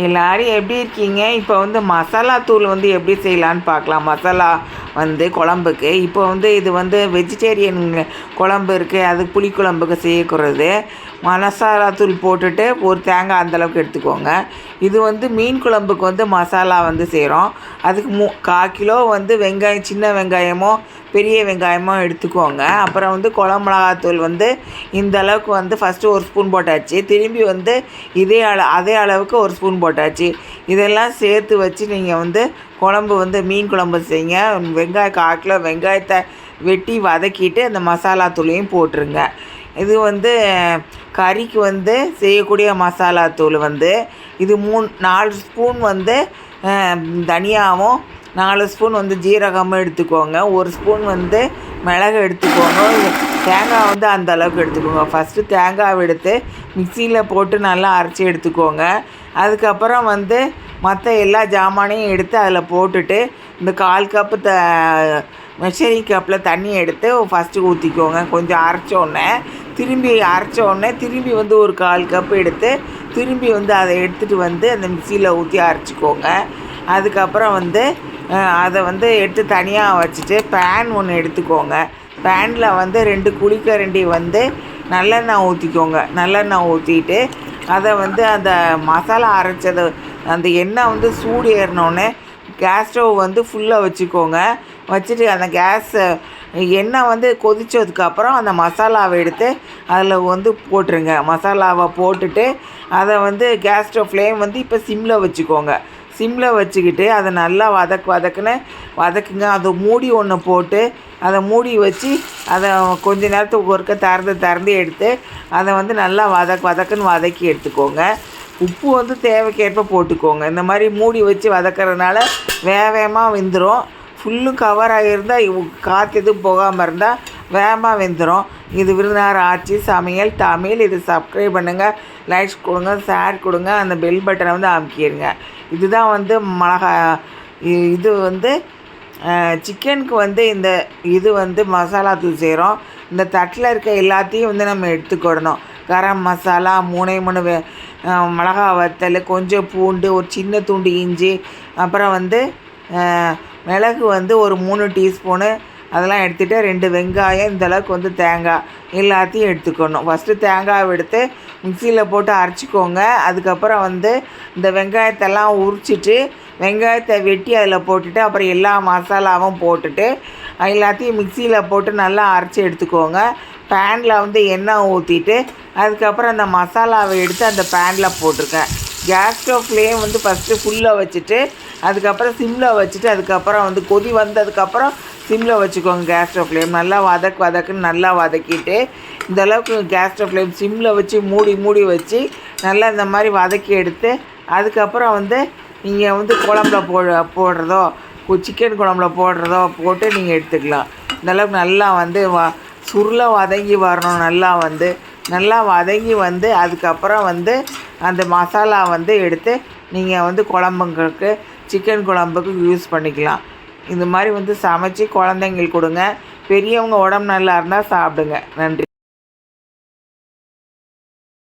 எல்லாரும் எப்படி இருக்கீங்க? இப்போ வந்து மசாலா தூள் வந்து எப்படி செய்யலான்னு பார்க்கலாம். மசாலா வந்து குழம்புக்கு இப்போ வந்து இது வந்து வெஜிடேரியன் குழம்பு இருக்குது, அது புளிக்குழம்புக்கு செய்யக்கூடாது. மசாலா தூள் போட்டுட்டு ஒரு தேங்காய் அந்தளவுக்கு எடுத்துக்கோங்க. இது வந்து மீன் குழம்புக்கு வந்து மசாலா வந்து செய்கிறோம். அதுக்கு 1/4 கிலோ வந்து வெங்காயம், சின்ன வெங்காயமோ பெரிய வெங்காயமோ எடுத்துக்கோங்க. அப்புறம் வந்து குழம்பு மிளகாத்தூள் வந்து இந்த அளவுக்கு வந்து ஃபஸ்ட்டு ஒரு ஸ்பூன் போட்டாச்சு. திரும்பி வந்து அதே அளவுக்கு ஒரு ஸ்பூன் போட்டாச்சு. இதெல்லாம் சேர்த்து வச்சு நீங்கள் வந்து குழம்பு வந்து மீன் குழம்பு செய்யுங்க. வெங்காயம் 1/4 கிலோ வெங்காயத்தை வெட்டி வதக்கிட்டு அந்த மசாலா தூளையும் போட்டுருங்க. இது வந்து கறிக்கு வந்து செய்யக்கூடிய மசாலா தூள் வந்து இது 4 ஸ்பூன் வந்து தனியாகவும் 4 ஸ்பூன் வந்து ஜீரகமும் எடுத்துக்கோங்க. 1 ஸ்பூன் வந்து மிளகு எடுத்துக்கோங்க. தேங்காய் வந்து அந்த அளவுக்கு எடுத்துக்கோங்க. ஃபஸ்ட்டு தேங்காய் எடுத்து மிக்சியில் போட்டு நல்லா அரைச்சி எடுத்துக்கோங்க. அதுக்கப்புறம் வந்து மற்ற எல்லா ஜாமானையும் எடுத்து அதில் போட்டுட்டு இந்த 1/4 கப்பு மெஷரிங் கப்பில் தண்ணி எடுத்து ஃபஸ்ட்டு ஊற்றிக்கோங்க. கொஞ்சம் அரைச்சோடனே திரும்பி வந்து ஒரு 1/4 கப்பு எடுத்து திரும்பி வந்து அதை எடுத்துகிட்டு வந்து அந்த மிக்சியில் ஊற்றி அரைச்சிக்கோங்க. அதுக்கப்புறம் வந்து அதை வந்து எடுத்து தனியாக வச்சுட்டு பேன் ஒன்று எடுத்துக்கோங்க. பேனில் வந்து 2 குழிக்கரண்டி வந்து நல்லெண்ணெய் ஊற்றிக்கோங்க. நல்லெண்ணெய் ஊற்றிட்டு அதை வந்து அந்த மசாலா அரைச்சது அந்த எண்ணெய் வந்து சூடு ஏறினோடனே கேஸ் ஸ்டவ் வந்து ஃபுல்லாக வச்சுக்கோங்க. வச்சுட்டு அந்த எண்ணெய் வந்து கொதித்ததுக்கப்புறம் அந்த மசாலாவை எடுத்து அதில் வந்து போட்டுருங்க. மசாலாவை போட்டுட்டு அதை வந்து கேஸ் ஸ்டவ் ஃப்ளேம் வந்து இப்போ சிம்மில் வச்சுக்கோங்க. சிம்மில் வச்சுக்கிட்டு அதை நல்லா வதக்குங்க. அதை மூடி ஒன்று போட்டு அதை மூடி வச்சு அதை கொஞ்ச நேரத்துக்கு ஒருக்க திறந்து எடுத்து அதை வந்து நல்லா வதக்குன்னு வதக்கி எடுத்துக்கோங்க. உப்பு வந்து தேவைக்கேற்ப போட்டுக்கோங்க. இந்த மாதிரி மூடி வச்சு வதக்கிறதுனால வேகமாக வெந்துடும். ஃபுல்லும் கவர் ஆகியிருந்தால் காற்று எதுவும் போகாமல் இருந்தால் வேகமாக வெந்துடும். இது விருதுநகர் ஆச்சி சமையல் தமிழ். இது சப்ஸ்கிரைப் பண்ணுங்கள், லைக்ஸ் கொடுங்க, ஷேர் கொடுங்க, அந்த பெல் பட்டனை வந்து அமுக்கிடுங்க. இதுதான் வந்து இது வந்து சிக்கனுக்கு வந்து இது வந்து மசாலா தூள் செய்கிறோம். இந்த தட்டில் இருக்க எல்லாத்தையும் வந்து நம்ம எடுத்துக்கிடணும். கரம் மசாலா 3 மிளகா வத்தல், கொஞ்சம் பூண்டு, ஒரு சின்ன துண்டு இஞ்சி, அப்புறம் வந்து மிளகு வந்து ஒரு 3 டீஸ்பூனு அதெல்லாம் எடுத்துகிட்டு 2 வெங்காயம், இந்தளவுக்கு வந்து தேங்காய் எல்லாத்தையும் எடுத்துக்கணும். ஃபஸ்ட்டு தேங்காயை எடுத்து மிக்சியில் போட்டு அரைச்சிக்கோங்க. அதுக்கப்புறம் வந்து இந்த வெங்காயத்தெல்லாம் உரிச்சிட்டு வெங்காயத்தை வெட்டி அதில் போட்டுட்டு அப்புறம் எல்லா மசாலாவும் போட்டுட்டு எல்லாத்தையும் மிக்சியில் போட்டு நல்லா அரைச்சி எடுத்துக்கோங்க. பேனில் வந்து எண்ணெய் ஊற்றிட்டு அதுக்கப்புறம் அந்த மசாலாவை எடுத்து அந்த பேனில் போட்டிருக்கேன். கேஸ் ஸ்டவ் ஃப்ளேம் வந்து ஃபஸ்ட்டு ஃபுல்லாக வச்சுட்டு அதுக்கப்புறம் சிம்மில் வச்சுட்டு அதுக்கப்புறம் வந்து கொதி வந்ததுக்கப்புறம் சிம்மில் வச்சுக்கோங்க. கேஸ் ஸ்டவ் ஃப்ளேம் நல்லா வதக்குன்னு நல்லா வதக்கிட்டு இந்தளவுக்கு கேஸ் ஸ்டவ் ஃப்ளேம் சிம்மில் வச்சு மூடி வச்சு நல்லா இந்த மாதிரி வதக்கி எடுத்து அதுக்கப்புறம் வந்து நீங்கள் வந்து குழம்புல போடுறதோ சிக்கன் குழம்புல போடுறதோ போட்டு நீங்கள் எடுத்துக்கலாம். இந்தளவுக்கு நல்லா வந்து சுருளை வதங்கி வரணும். நல்லா வதங்கி வந்து அதுக்கப்புறம் வந்து அந்த மசாலா வந்து எடுத்து நீங்கள் வந்து குழம்புங்களுக்கு சிக்கன் குழம்புக்கு யூஸ் பண்ணிக்கலாம். இந்த மாதிரி வந்து சமைச்சி குழந்தைங்களுக்கு கொடுங்க. பெரியவங்க உடம்பு நல்லா இருந்தால் சாப்பிடுங்க. நன்றி.